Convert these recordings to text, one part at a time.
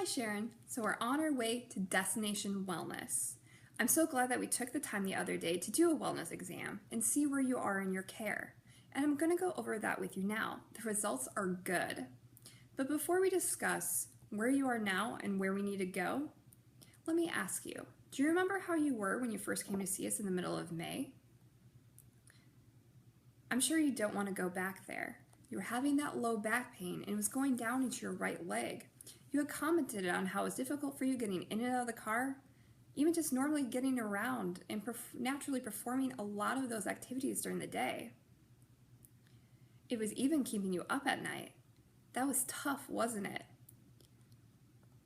Hi Sharon, so we're on our way to Destination Wellness. I'm so glad that we took the time the other day to do a wellness exam and see where you are in your care. And I'm going to go over that with you now. The results are good. But before we discuss where you are now and where we need to go, let me ask you, do you remember how you were when you first came to see us in the middle of May? I'm sure you don't want to go back there. You were having that low back pain and it was going down into your right leg. You had commented on how it was difficult for you getting in and out of the car, even just normally getting around and naturally performing a lot of those activities during the day. It was even keeping you up at night. That was tough, wasn't it?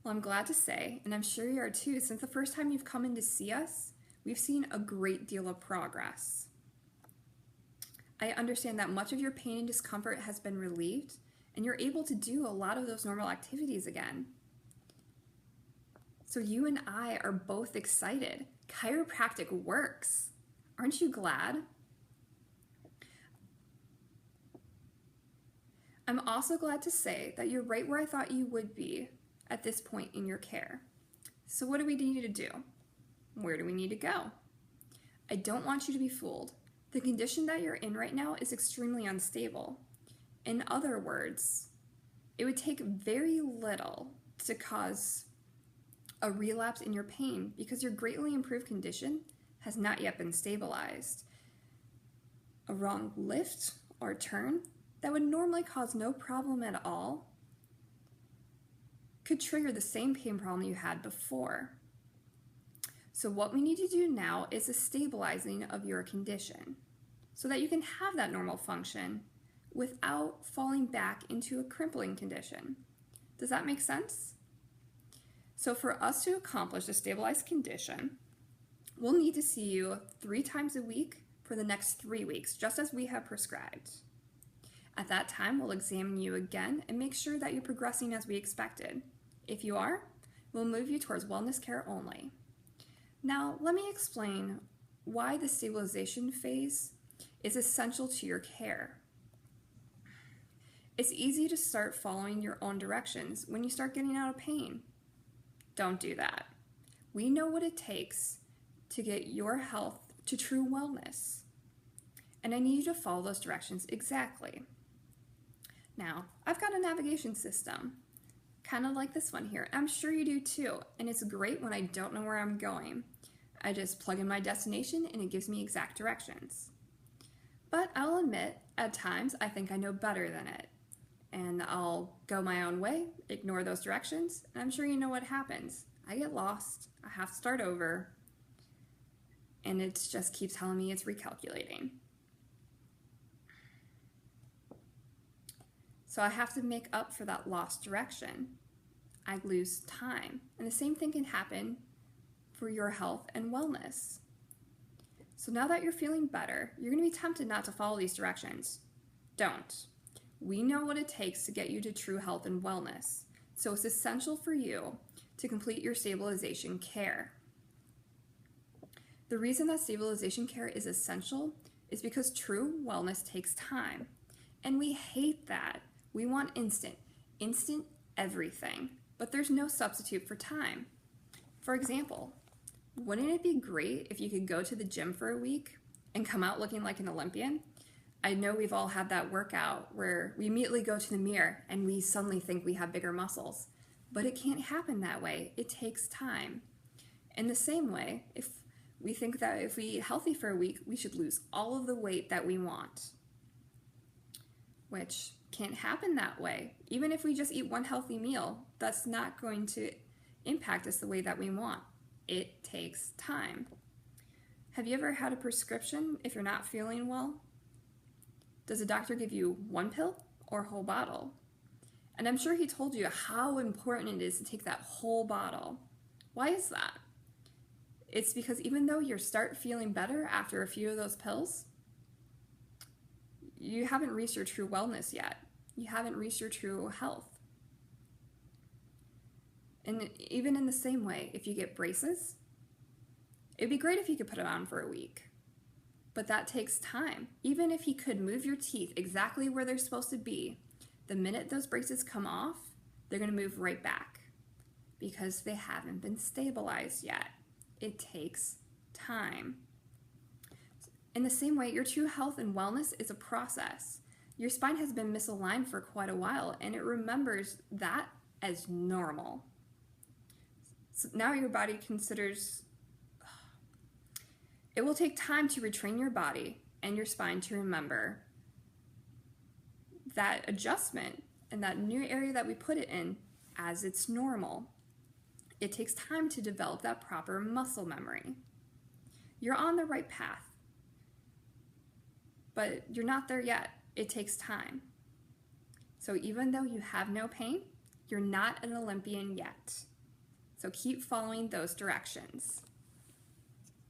Well, I'm glad to say, and I'm sure you are too, since the first time you've come in to see us, we've seen a great deal of progress. I understand that much of your pain and discomfort has been relieved, and you're able to do a lot of those normal activities again. So you and I are both excited. Chiropractic works. Aren't you glad? I'm also glad to say that you're right where I thought you would be at this point in your care. So what do we need to do? Where do we need to go? I don't want you to be fooled. The condition that you're in right now is extremely unstable. In other words, it would take very little to cause a relapse in your pain because your greatly improved condition has not yet been stabilized. A wrong lift or turn that would normally cause no problem at all could trigger the same pain problem you had before. So what we need to do now is a stabilizing of your condition so that you can have that normal function without falling back into a crippling condition. Does that make sense? So for us to accomplish a stabilized condition, we'll need to see you 3 times a week for the next 3 weeks, just as we have prescribed. At that time, we'll examine you again and make sure that you're progressing as we expected. If you are, we'll move you towards wellness care only. Now, let me explain why the stabilization phase is essential to your care. It's easy to start following your own directions when you start getting out of pain. Don't do that. We know what it takes to get your health to true wellness, and I need you to follow those directions exactly. Now, I've got a navigation system, kind of like this one here. I'm sure you do too, and it's great when I don't know where I'm going. I just plug in my destination and it gives me exact directions. But I'll admit, at times, I think I know better than it. And I'll go my own way, ignore those directions, and I'm sure you know what happens. I get lost, I have to start over, and it just keeps telling me it's recalculating. So I have to make up for that lost direction. I lose time, and the same thing can happen for your health and wellness. So now that you're feeling better, you're going to be tempted not to follow these directions. Don't. We know what it takes to get you to true health and wellness, so it's essential for you to complete your stabilization care. The reason that stabilization care is essential is because true wellness takes time, and we hate that. We want instant everything, but there's no substitute for time. For example, wouldn't it be great if you could go to the gym for a week and come out looking like an Olympian? I know we've all had that workout where we immediately go to the mirror and we suddenly think we have bigger muscles. But it can't happen that way. It takes time. In the same way, if we think that if we eat healthy for a week, we should lose all of the weight that we want, which can't happen that way. Even if we just eat one healthy meal, that's not going to impact us the way that we want. It takes time. Have you ever had a prescription if you're not feeling well? Does a doctor give you one pill or a whole bottle? And I'm sure he told you how important it is to take that whole bottle. Why is that? It's because even though you start feeling better after a few of those pills, you haven't reached your true wellness yet. You haven't reached your true health. And even in the same way, if you get braces, it'd be great if you could put them on for a week. But that takes time. Even if he could move your teeth exactly where they're supposed to be, the minute those braces come off, they're going to move right back. because they haven't been stabilized yet. It takes time. In the same way, your true health and wellness is a process. Your spine has been misaligned for quite a while, and it remembers that as normal. So now your body considers it will take time to retrain your body and your spine to remember that adjustment and that new area that we put it in as it's normal. It takes time to develop that proper muscle memory. You're on the right path, but you're not there yet. It takes time. So even though you have no pain, you're not an Olympian yet. So keep following those directions.